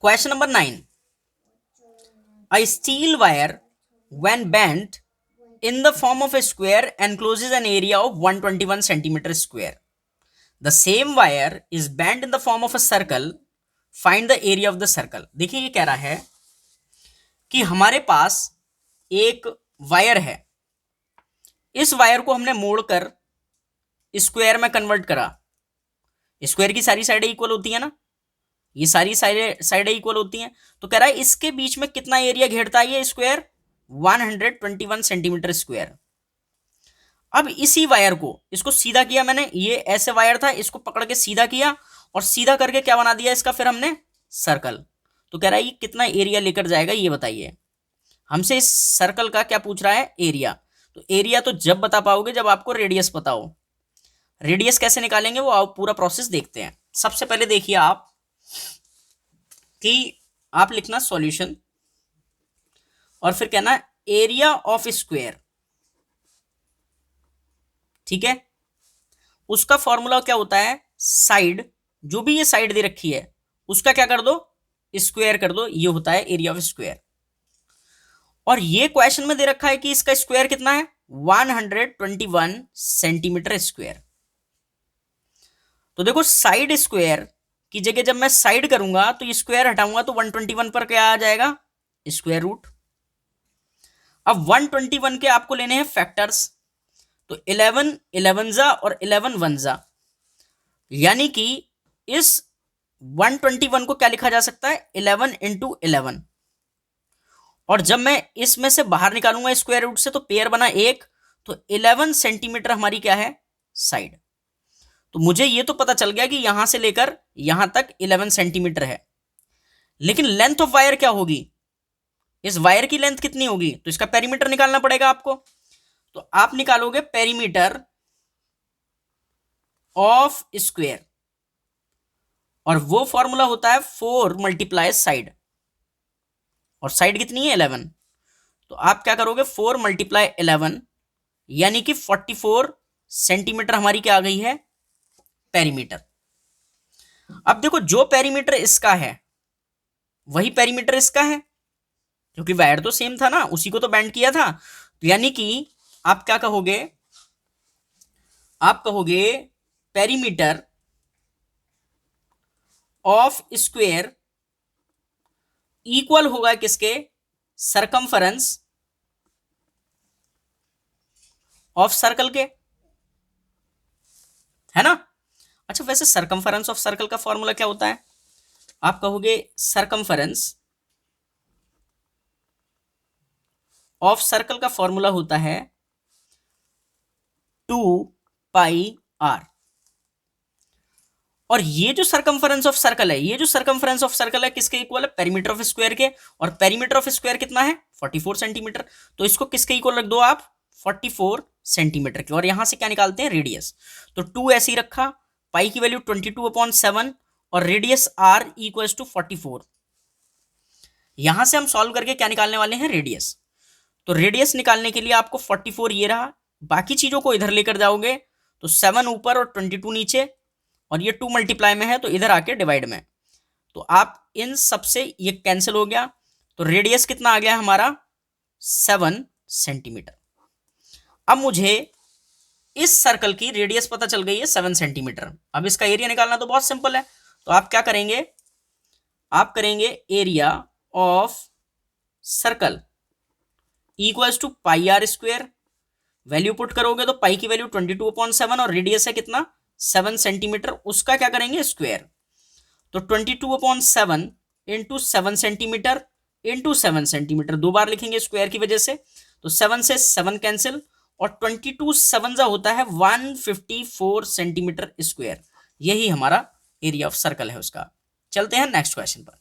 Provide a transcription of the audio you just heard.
Question number 9, a steel wire when bent in the form of a square encloses an area of 121 centimeter square. The same wire is bent in the form of a circle. Find the area of the circle. देखिए ये कह रहा है कि हमारे पास एक wire है, इस वायर को हमने मोड़कर स्क्वायर में कन्वर्ट करा। स्क्वायर की सारी साइडें इक्वल होती है ना, ये सारी साइडें इक्वल होती हैं। तो कह रहा है इसके बीच में कितना एरिया घेरता है ये स्क्वायर, 121 सेंटीमीटर स्क्वायर। अब इसी वायर को, इसको सीधा किया मैंने, ये ऐसे वायर था, इसको पकड़ के सीधा किया और सीधा करके क्या बना दिया इसका फिर हमने, सर्कल। तो कह रहा है ये कितना एरिया लेकर जाएगा ये बताइए। हमसे इस सर्कल का क्या पूछ रहा है, एरिया। तो एरिया तो जब बता पाओगे जब आपको रेडियस पता हो। रेडियस कैसे निकालेंगे वो आप पूरा प्रोसेस देखते हैं। सबसे पहले देखिए आप कि आप लिखना सॉल्यूशन और फिर कहना एरिया ऑफ स्क्वायर, ठीक है। उसका फॉर्मूला क्या होता है, साइड, जो भी ये साइड दे रखी है उसका क्या कर दो, स्क्वायर कर दो, ये होता है एरिया ऑफ स्क्वायर। और ये क्वेश्चन में दे रखा है कि इसका स्क्वायर कितना है, 121 सेंटीमीटर स्क्वायर। तो देखो साइड स्क्वायर की जगह जब मैं साइड करूंगा तो ये स्क्वायर हटाऊंगा तो 121 पर क्या आ जाएगा, स्क्वायर रूट। अब 121 के आपको लेने हैं फैक्टर्स, तो 11 11 जा और 11 1 जा, यानी कि इस 121 को क्या लिखा जा सकता है, 11 इंटू 11। और जब मैं इसमें से बाहर निकालूंगा स्क्वायर रूट से तो पेयर बना एक, तो 11 सेंटीमीटर हमारी क्या है, साइड। तो मुझे ये तो पता चल गया कि यहां से लेकर यहां तक 11 सेंटीमीटर है, लेकिन लेंथ ऑफ वायर क्या होगी, इस वायर की लेंथ कितनी होगी, तो इसका पेरीमीटर निकालना पड़ेगा आपको। तो आप निकालोगे पेरीमीटर ऑफ स्क्वायर, और वो फॉर्मूला होता है 4 मल्टीप्लाई साइड, और साइड कितनी है 11। तो आप क्या करोगे 4 मल्टीप्लाई 11, यानी कि 44 सेंटीमीटर हमारी क्या आ गई है, पेरीमीटर। अब देखो जो पेरीमीटर इसका है वही पेरीमीटर इसका है, क्योंकि वायर तो सेम था ना, उसी को तो बेंड किया था। तो यानी कि आप क्या कहोगे, आप कहोगे पेरीमीटर ऑफ स्क्वायर इक्वल होगा किसके, सरकमफरेंस ऑफ सर्कल के, है ना। अच्छा वैसे सरकमफरेंस ऑफ सर्कल का फॉर्मूला क्या होता है, आप कहोगे सरकमफरेंस ऑफ सर्कल का फॉर्मूला होता है 2 पाई आर। और ये जो सरकमफरेंस ऑफ सर्कल है, ये जो सरकमफरेंस ऑफ सर्कल है किसके इक्वल है, पेरीमीटर ऑफ स्क्वायर के। और पेरीमीटर ऑफ स्क्वायर कितना है, 44 सेंटीमीटर। तो इसको किसके इक्वल रख दो आप, 44 सेंटीमीटर के। और यहां से क्या निकालते हैं, रेडियस। तो 2 ऐसे ही रखा, पाई की वैल्यू 22/7 और रेडियस आर इक्वल टू 44। यहां से हम सॉल्व करके क्या निकालने वाले हैं, रेडियस। तो रेडियस निकालने के लिए आपको 44 ये रहा, बाकी चीजों को इधर लेकर जाओगे तो 7 ऊपर और 22 नीचे, और ये 2 मल्टीप्लाई में है तो इधर आके डिवाइड में। तो आप इन सबसे ये कैंसिल हो गया, तो रेडियस कितना आ गया हमारा, 7 सेंटीमीटर। अब मुझे इस सर्कल की रेडियस पता चल गई है 7 सेंटीमीटर। अब इसका एरिया निकालना तो बहुत सिंपल है। तो आप क्या करेंगे, आप करेंगे area of circle equals to pi r square. Value put करोगे तो पाई की वैल्यू 22/7 और रेडियस है कितना, 7 सेंटीमीटर, उसका क्या करेंगे स्क्वायर। तो 22/7 इंटू 7 सेंटीमीटर इंटू 7 सेंटीमीटर, 2 बार लिखेंगे स्क्वायर की वजह से। तो 7 से 7 कैंसिल, और 22 7 होता है 154 सेंटीमीटर स्क्वायर। यही हमारा एरिया ऑफ सर्कल है उसका। चलते हैं नेक्स्ट क्वेश्चन पर।